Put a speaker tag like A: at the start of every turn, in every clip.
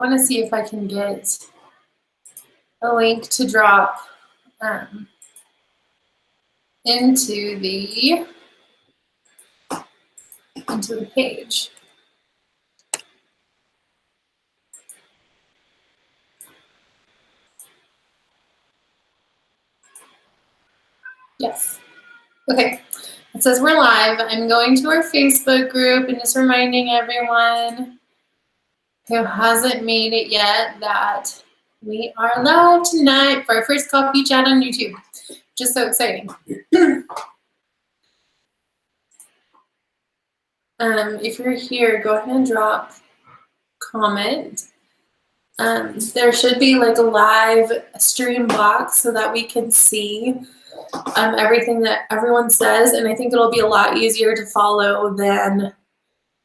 A: want to see if I can get a link to drop into the page. Yes. Okay. It says we're live. I'm going to our Facebook group and just reminding everyone who hasn't made it yet that we are live tonight for our first coffee chat on YouTube. Just so exciting. If you're here, go ahead and drop comment. There should be like a live stream box so that we can see everything that everyone says, and I think it'll be a lot easier to follow than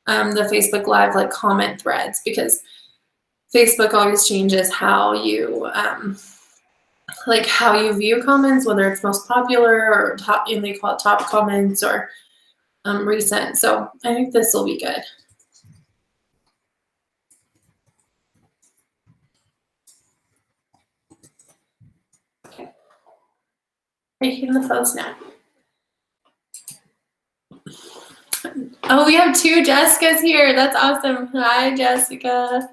A: the Facebook Live like comment threads, because Facebook always changes how you view comments, whether it's most popular or top, and they call it top comments or recent. So I think this will be good. Okay. Making the post now. Oh, we have 2 Jessicas here. That's awesome. Hi, Jessica.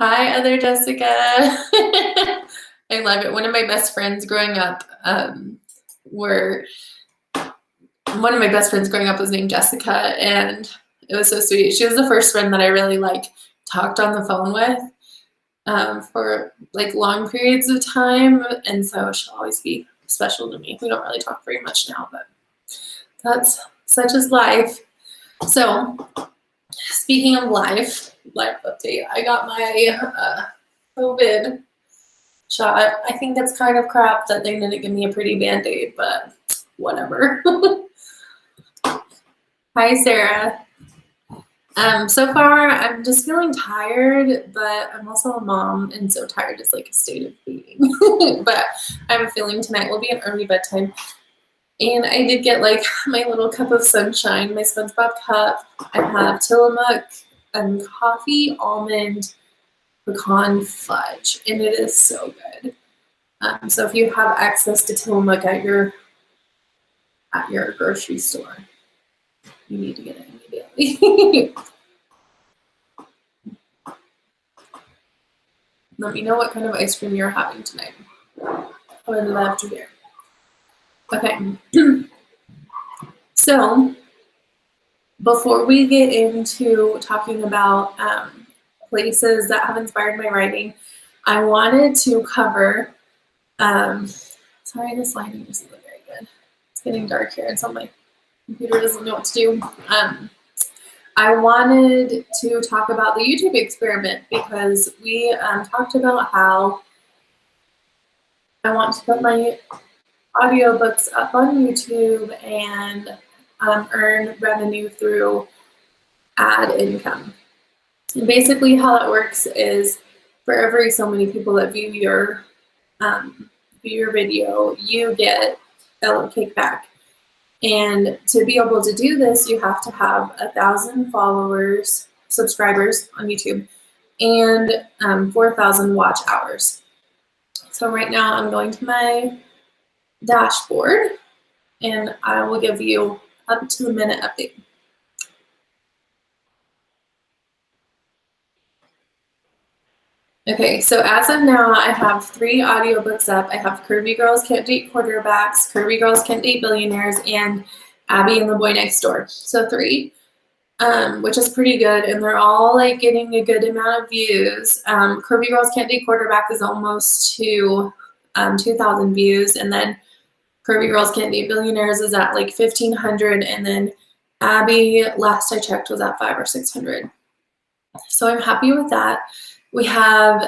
A: Hi, other Jessica. I love it. One of my best friends growing up was named Jessica, and it was so sweet. She was the first friend that I really talked on the phone with for long periods of time, and so she'll always be special to me. We don't really talk very much now, but that's such is life. So speaking of life update, I got my COVID shot. I think it's kind of crap that they didn't give me a pretty Band-Aid, but whatever. Hi, Sarah. So far, I'm just feeling tired, but I'm also a mom, and so tired is like a state of being. But I have a feeling tonight will be an early bedtime. And I did get my little cup of sunshine, my SpongeBob cup. I have Tillamook and coffee, almond, pecan fudge, and it is so good. So if you have access to Tillamook at your grocery store, you need to get it immediately. Let me know what kind of ice cream you're having tonight. I would love to hear. Okay. So before we get into talking about places that have inspired my writing, I wanted to cover, sorry, this lighting isn't very good. It's getting dark here, and so my computer doesn't know what to do. I wanted to talk about the YouTube experiment, because we talked about how I want to put my audiobooks up on YouTube and earn revenue through ad income. And basically how that works is for every so many people that view your video, you get a little kickback. And to be able to do this, you have to have 1,000 subscribers on YouTube, and 4,000 watch hours. So right now I'm going to my dashboard, and I will give you up to the minute update. Okay, so as of now, I have 3 audiobooks up. I have Curvy Girls Can't Date Quarterbacks, Curvy Girls Can't Date Billionaires, and Abby and the Boy Next Door. So 3, which is pretty good, and they're all getting a good amount of views. Curvy Girls Can't Date Quarterback is almost to 2,000 views, and then Curvy Girls Can't Date Billionaires is at 1,500, and then Abby, last I checked, was at 500 or 600. So I'm happy with that. We have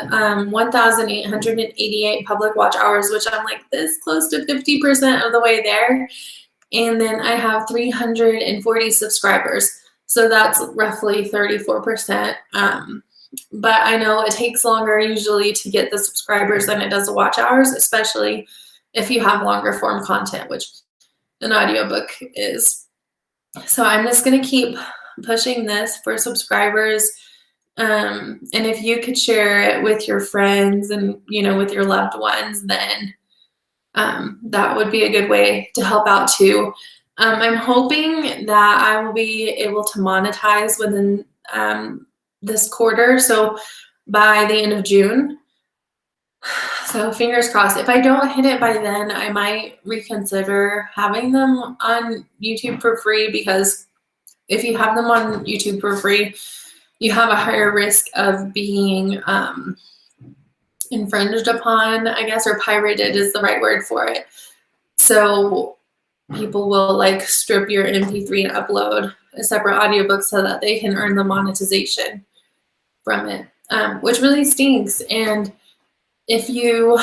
A: 1,888 public watch hours, which I'm this close to 50% of the way there. And then I have 340 subscribers. So that's roughly 34%. But I know it takes longer usually to get the subscribers than it does the watch hours, especially if you have longer form content, which an audiobook is. So I'm just going to keep pushing this for subscribers And if you could share it with your friends and, with your loved ones, then that would be a good way to help out too. I'm hoping that I will be able to monetize within this quarter, so by the end of June. So fingers crossed. If I don't hit it by then, I might reconsider having them on YouTube for free, because if you have them on YouTube for free, you have a higher risk of being infringed upon, I guess, or pirated is the right word for it. So people will like strip your MP3 and upload a separate audiobook so that they can earn the monetization from it, which really stinks. And if you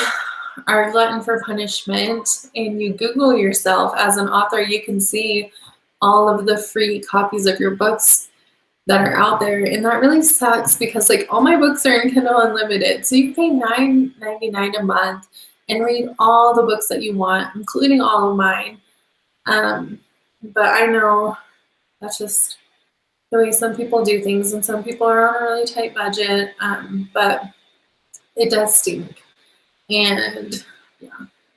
A: are a glutton for punishment and you Google yourself as an author, you can see all of the free copies of your books that are out there. And that really sucks, because like all my books are in Kindle Unlimited. So you can pay $9.99 a month and read all the books that you want, including all of mine. But I know that's just the way some people do things, and some people are on a really tight budget. But it does stink. And yeah,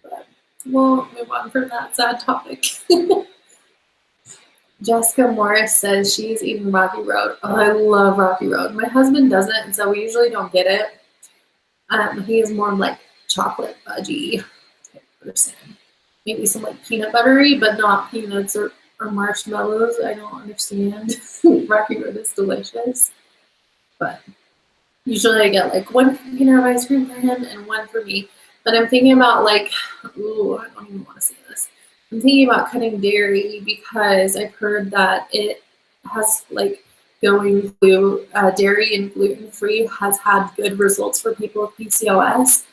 A: but we'll move on from that sad topic. Jessica Morris says she's eating Rocky Road. Oh, I love Rocky Road. My husband doesn't, and so we usually don't get it. He is more like chocolate fudgy type person. Maybe some like peanut buttery, but not peanuts or marshmallows. I don't understand. Rocky Road is delicious, but usually I get like one container of ice cream for him and one for me. But I'm thinking about like, ooh, I don't even want to say this. I'm thinking about cutting dairy, because I've heard that it has like going dairy and gluten-free has had good results for people with PCOS.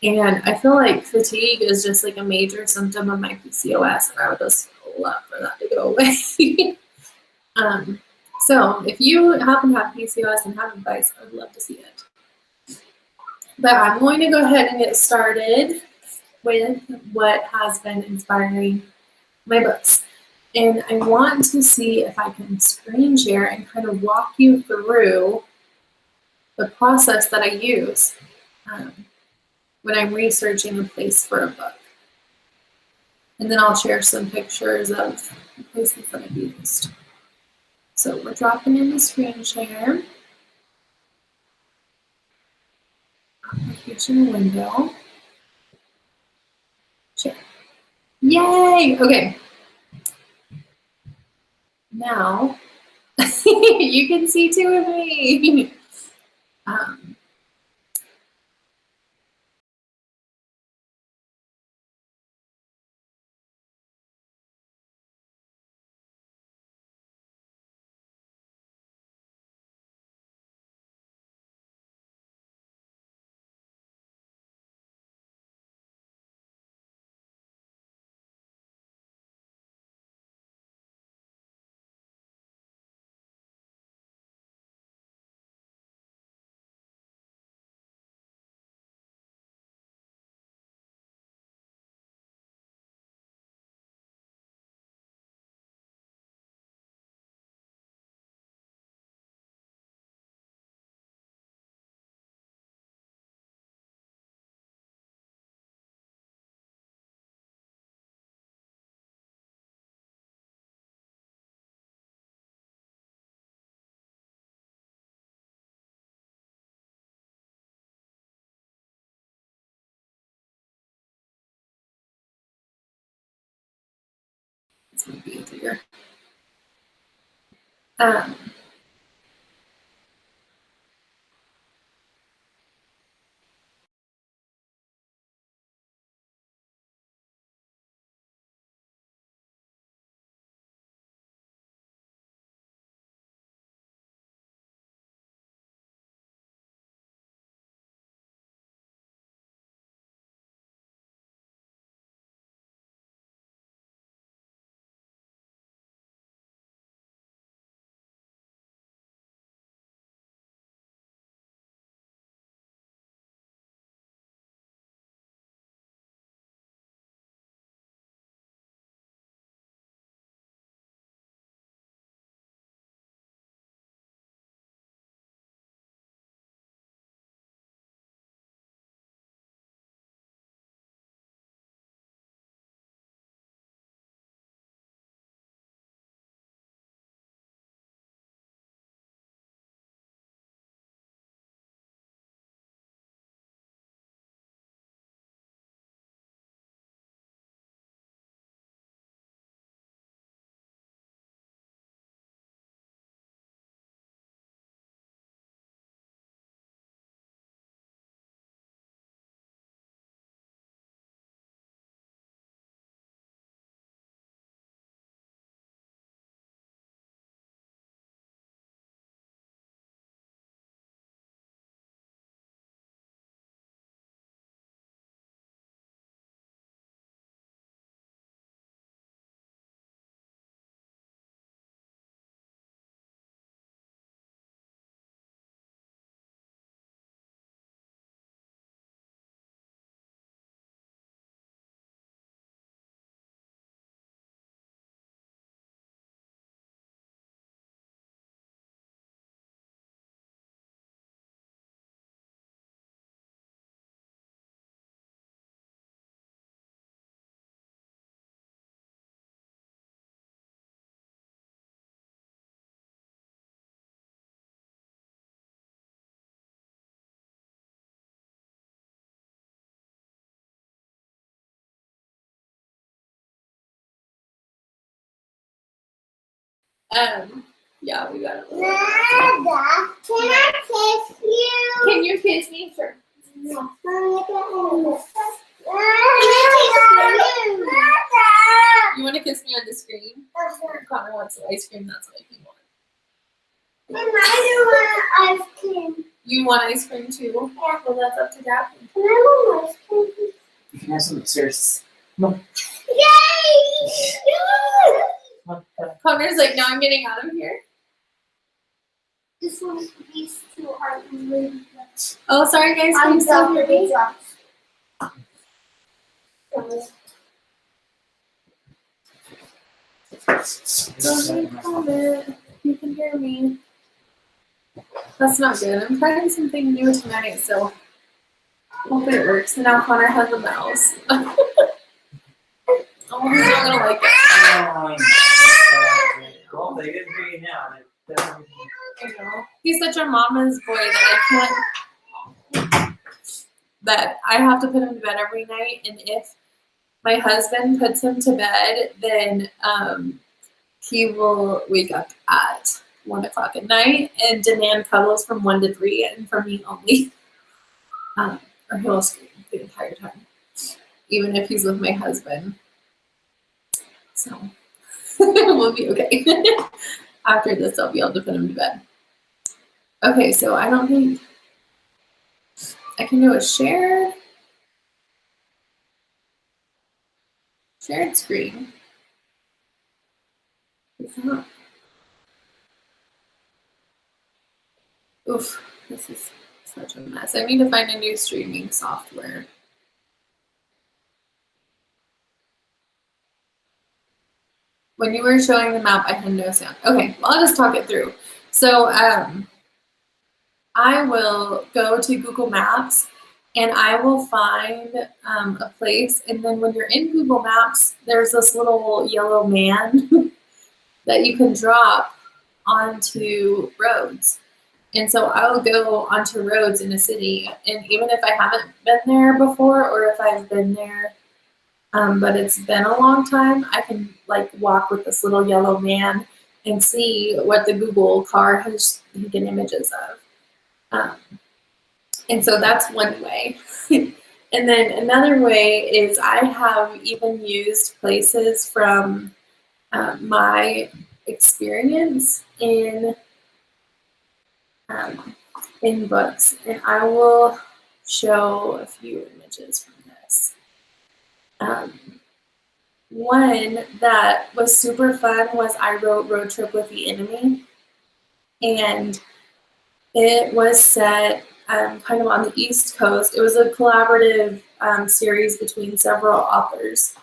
A: And I feel like fatigue is just like a major symptom of my PCOS, and I would just love for that to go away. So if you happen to have PCOS and have advice, I would love to see it. But I'm going to go ahead and get started with what has been inspiring my books. And I want to see if I can screen share and kind of walk you through the process that I use when I'm researching a place for a book. And then I'll share some pictures of the places that I've used. So we're dropping in the screen share. Application window. Share. Yay! Okay. Now you can see two of me. This might be easier. Yeah, we got it.
B: Nada, can I kiss you?
A: Can you kiss me? Sure.
B: No. Nada.
A: You want to kiss me on the screen? Connor wants the ice cream. That's what he wants.
B: I want ice cream.
A: You want ice cream too?
B: Yeah.
A: Well, that's up to Dad.
B: Can I want ice cream?
C: You can have some upstairs.
B: Yay!
A: Connor's like, no, I'm getting out of here.
B: This one, these two are really good.
A: Oh, sorry guys.
B: I'm
A: Can you still
B: done
A: hear
B: with
A: me? Don't comment. You can hear me. That's not good. I'm trying something new tonight, so hopefully it works. And now Connor has a mouse. Oh, he's not gonna like it.
C: Well, they didn't hear you now. They definitely-
A: I know. He's such a mama's boy that I have to put him to bed every night. And if my husband puts him to bed, then he will wake up at 1 o'clock at night and demand cuddles from 1 to 3 and from me only. Or he'll scream the entire time, even if he's with my husband. So we'll be okay. After this, I'll be able to put him to bed. Okay, so I don't think I can do a shared screen. It's not. Oof, this is such a mess. I need to find a new streaming software. When you were showing the map, I had no sound. Okay, well, I'll just talk it through. So I will go to Google Maps and I will find a place. And then when you're in Google Maps, there's this little yellow man that you can drop onto roads. And so I will go onto roads in a city. And even if I haven't been there before or if I've been there, but it's been a long time, I can like walk with this little yellow man and see what the Google car has taken images of. And so that's one way. And then another way is I have even used places from my experience in books. And I will show a few images from this. One that was super fun was I wrote Road Trip with the Enemy. And it was set kind of on the East Coast. It was a collaborative series between several authors.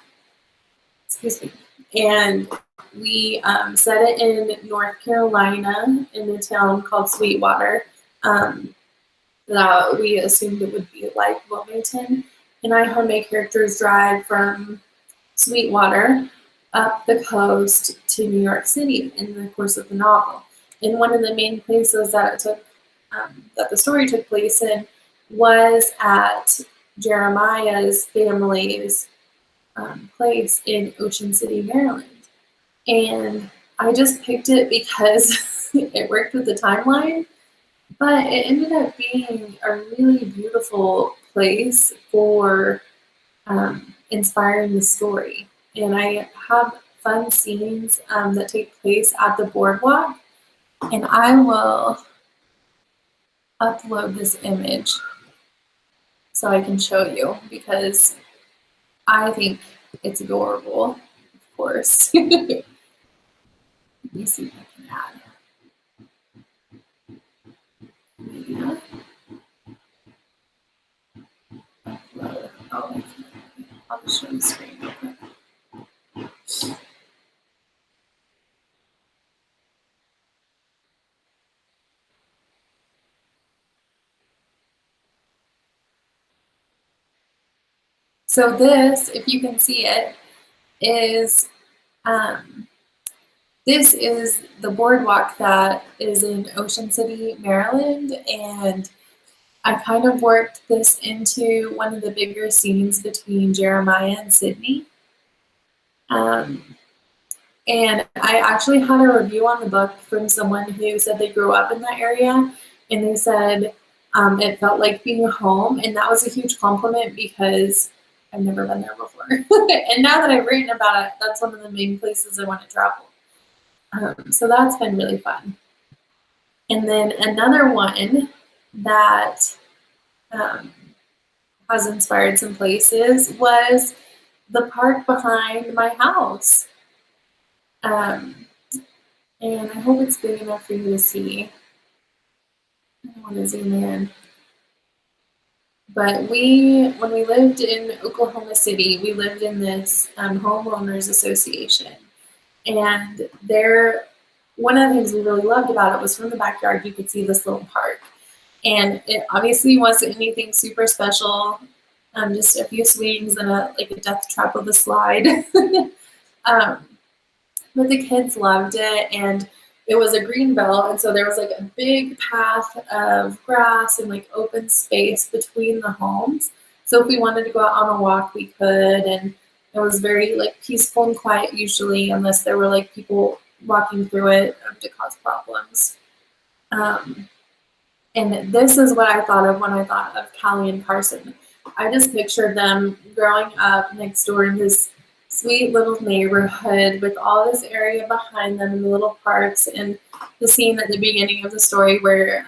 A: Excuse me. And we set it in North Carolina in a town called Sweetwater. That we assumed it would be like Wilmington. And I had my characters drive from Sweetwater up the coast to New York City in the course of the novel. And one of the main places that it took, that the story took place in, was at Jeremiah's family's place in Ocean City, Maryland. And I just picked it because it worked with the timeline, but it ended up being a really beautiful place for inspiring the story. And I have fun scenes that take place at the boardwalk, and I will upload this image so I can show you because I think it's adorable, of course. Let me see if I can add media. Upload. Oh, I'll just show the screen real quick. So this, if you can see it, is this is the boardwalk that is in Ocean City, Maryland, and I kind of worked this into one of the bigger scenes between Jeremiah and Sydney. And I actually had a review on the book from someone who said they grew up in that area, and they said it felt like being home, and that was a huge compliment because I've never been there before. And now that I've written about it, that's one of the main places I want to travel. So that's been really fun. And then another one that has inspired some places was the park behind my house. And I hope it's big enough for you to see. I don't want to zoom in. But when we lived in Oklahoma City, we lived in this homeowners association. And one of the things we really loved about it was from the backyard, you could see this little park. And it obviously wasn't anything super special, just a few swings and a death trap of a slide. But the kids loved it, and it was a green belt, and so there was like a big path of grass and like open space between the homes. So if we wanted to go out on a walk, we could, and it was very like peaceful and quiet usually, unless there were like people walking through it to cause problems. And this is what I thought of when I thought of Callie and Carson. I just pictured them growing up next door in this sweet little neighborhood with all this area behind them and the little parks, and the scene at the beginning of the story where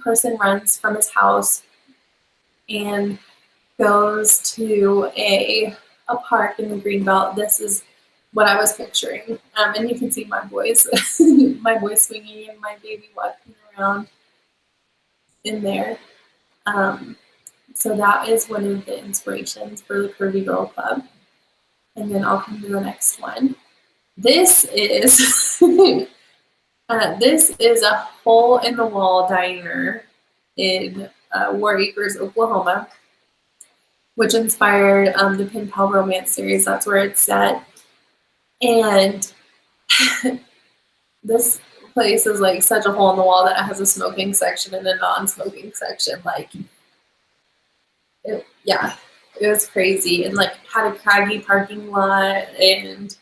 A: Carson runs from his house and goes to a park in the Greenbelt. This is what I was picturing. And you can see my boys, my boys swinging and my baby walking around in there. So that is one of the inspirations for the Curvy Girl Club. And then I'll come to the next one. This is this is a hole in the wall diner in War Acres, Oklahoma, which inspired the Pen Pal romance series. That's where it's set. And this place is like such a hole in the wall that it has a smoking section and a non-smoking section. It was crazy, and like had a craggy parking lot, and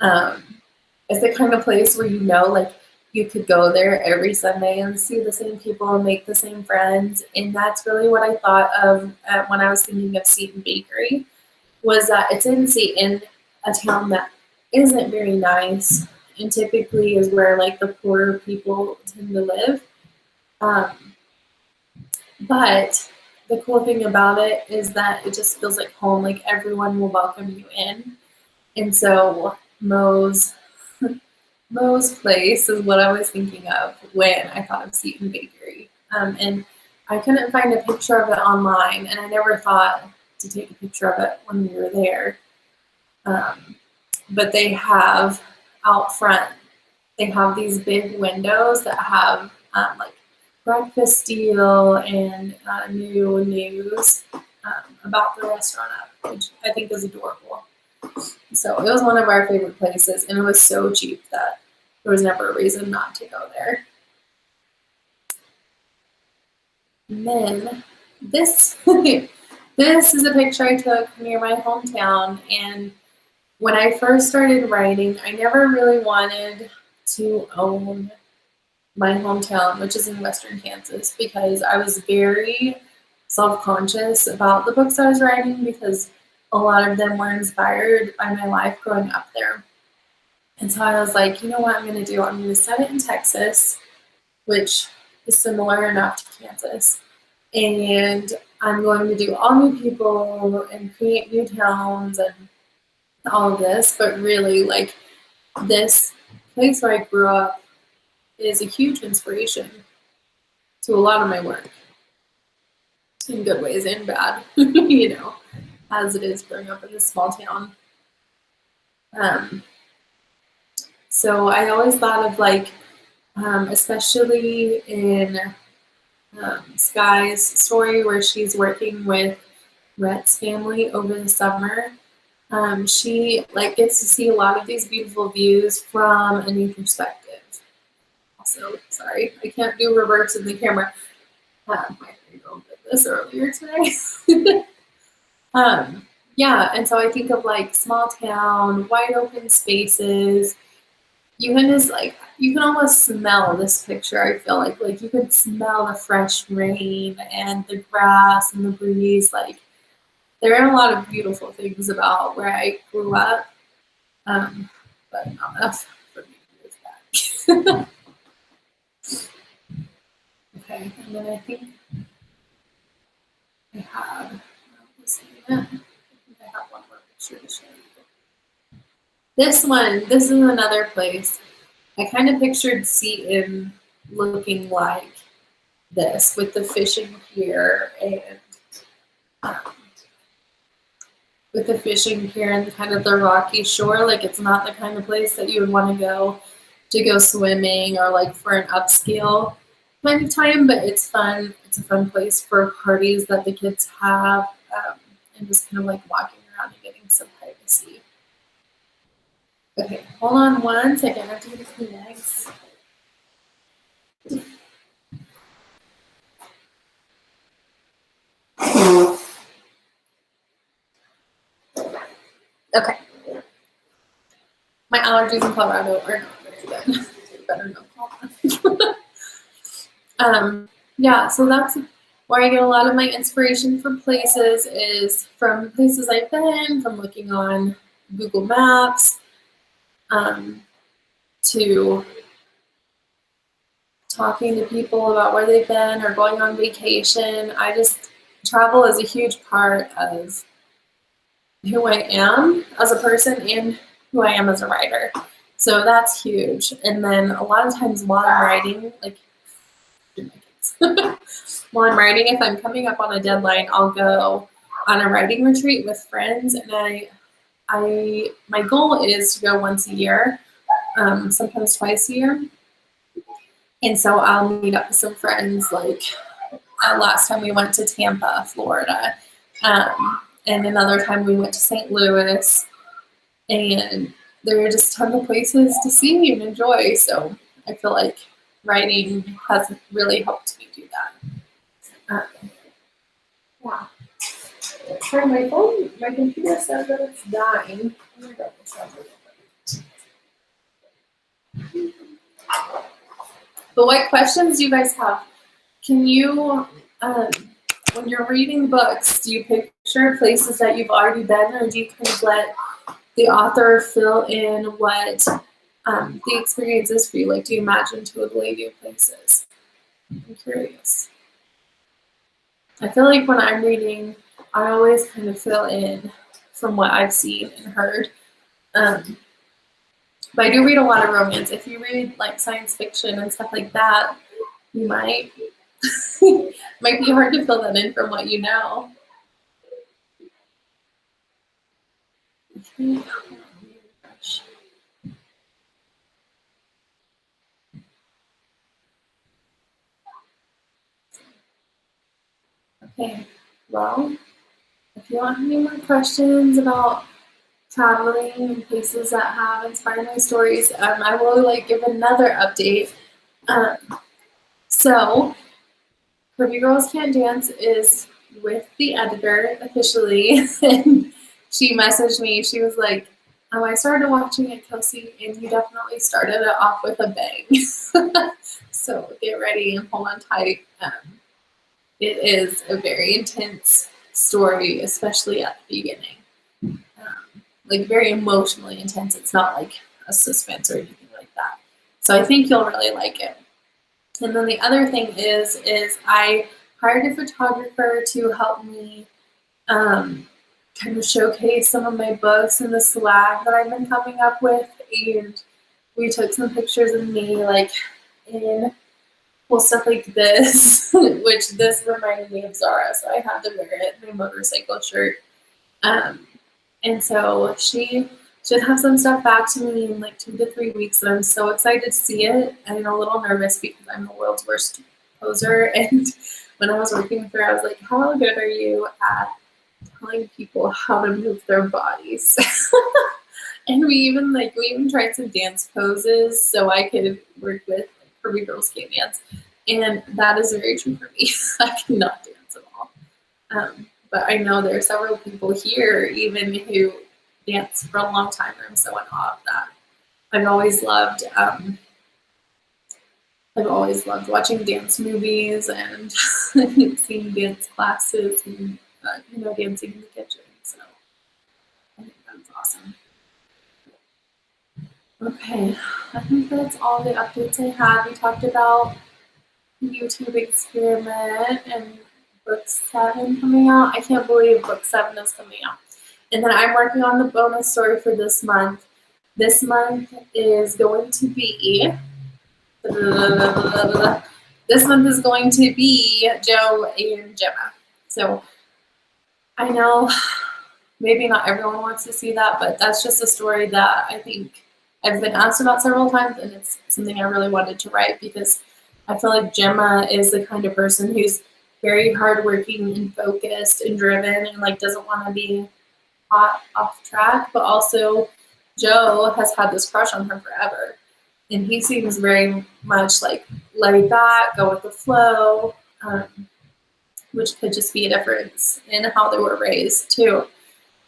A: it's the kind of place where like you could go there every Sunday and see the same people and make the same friends. And that's really what I thought of when I was thinking of Seton Bakery, was that it's in Seton, a town that isn't very nice and typically is where like the poorer people tend to live. But the cool thing about it is that it just feels like home, like everyone will welcome you in. And so Mo's place is what I was thinking of when I thought of Seton Bakery. And I couldn't find a picture of it online, and I never thought to take a picture of it when we were there. But they have out front, they have these big windows that have like breakfast deal and new news about the restaurant up, which I think is adorable. So it was one of our favorite places, and it was so cheap that there was never a reason not to go there. And then this this is a picture I took near my hometown, and when I first started writing, I never really wanted to own my hometown, which is in Western Kansas, because I was very self-conscious about the books I was writing, because a lot of them were inspired by my life growing up there. And so I was like, you know what I'm going to do? I'm going to set it in Texas, which is similar enough to Kansas. And I'm going to do all new people and create new towns and all of this. But really, like, this place where I grew up is a huge inspiration to a lot of my work, in good ways and bad, as it is growing up in this small town. So I always thought of like, especially in Sky's story where she's working with Rhett's family over the summer, she like gets to see a lot of these beautiful views from a new perspective. Also, sorry, I can't do reverse in the camera. My 3-year-old did this earlier today. yeah, and so I think of like small town, wide open spaces. You can just like you can almost smell this picture. I feel like you can smell the fresh rain and the grass and the breeze. Like there are a lot of beautiful things about where I grew up, but not enough for me to move back. Okay, and then I think I have. Let's see, I think I have one more picture to show you. This one, this is another place. I kind of pictured Seton looking like this with the fishing pier and um, with the fishing pier and kind of the rocky shore. Like it's not the kind of place that you would want to go swimming or like for an upscale kind of time, but it's fun. It's a fun place for parties that the kids have and just kind of like walking around and getting some privacy. Okay, hold on one second. I have to get a Kleenex. Okay. My allergies in Colorado are not very good. You better know Colorado. Yeah, so that's where I get a lot of my inspiration for places is from places I've been, from looking on Google Maps, to talking to people about where they've been or going on vacation. I just travel is a huge part of who I am as a person and who I am as a writer. So that's huge. And then a lot of times while I'm writing, like while I'm writing, if I'm coming up on a deadline, I'll go on a writing retreat with friends, and my goal is to go once a year, sometimes twice a year. And so I'll meet up with some friends. Like last time we went to Tampa, Florida, and another time we went to St. Louis, and there are just tons of places to see and enjoy. So I feel like writing has really helped me do that. Yeah. Sorry, my computer says that it's dying. I'm gonna double check it. But what questions do you guys have? Can you, when you're reading books, do you picture places that you've already been, or do you kind of let the author fill in what the experience is for you? Like, do you imagine totally new places? I'm curious. I feel like when I'm reading, I always kind of fill in from what I've seen and heard. But I do read a lot of romance. If you read like science fiction and stuff like that, you might might be hard to fill that in from what you know. Okay, well, if you want any more questions about traveling and places that have inspired my stories, I will like give another update. So, Curvy Girls Can't Dance is with the editor officially, and she messaged me. She was like, I started watching it, Kelsie, and you definitely started it off with a bang. So get ready and hold on tight. It is a very intense story, especially at the beginning. Like very emotionally intense. It's not like a suspense or anything like that. So I think you'll really like it. And then the other thing is I hired a photographer to help me kind of showcase some of my books and the swag that I've been coming up with. And we took some pictures of me like in stuff like this, which this reminded me of Zara, so I had to wear it, my motorcycle shirt. And so she should have some stuff back to me in like 2 to 3 weeks, and I'm so excited to see it. I'm a little nervous because I'm the world's worst poser, and when I was working with her, I was like, how good are you at telling people how to move their bodies? And we even tried some dance poses so I could work with Curvy Girls Can't Dance, and that is very true for me. I cannot dance at all. but I know there are several people here even who dance for a long time, and I'm so in awe of that. I've always loved watching dance movies and seeing dance classes and dancing in the kitchen. So I think that's awesome. Okay, I think that's all the updates I had. We talked about the YouTube experiment and book 7 coming out. I can't believe book 7 is coming out. And then I'm working on the bonus story for this month. This month is going to be Joe and Gemma. So I know maybe not everyone wants to see that, but that's just a story that I think I've been asked about several times, and it's something I really wanted to write because I feel like Gemma is the kind of person who's very hardworking and focused and driven and like doesn't want to be off track, but also Joe has had this crush on her forever. And he seems very much like laid back, go with the flow, which could just be a difference in how they were raised too.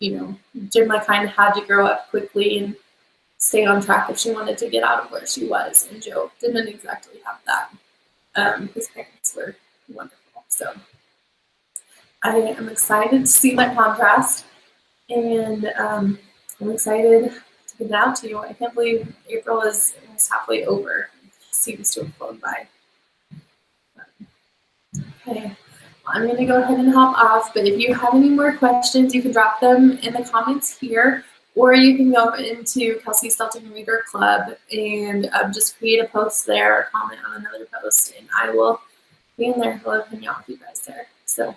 A: Gemma kind of had to grow up quickly and stay on track if she wanted to get out of where she was, and Joe didn't exactly have that. His parents were wonderful. So I am excited to see that contrast, and I'm excited to get it out to you. I can't believe April is almost halfway over. It seems to have flown by. Okay, I'm going to go ahead and hop off, but if you have any more questions, you can drop them in the comments here, or you can go into Kelsie Stelting Reader Club and just create a post there or comment on another post, and I will be in there. Love hanging out with you guys there. So,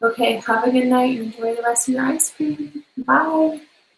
A: okay, have a good night and enjoy the rest of your ice cream. Bye.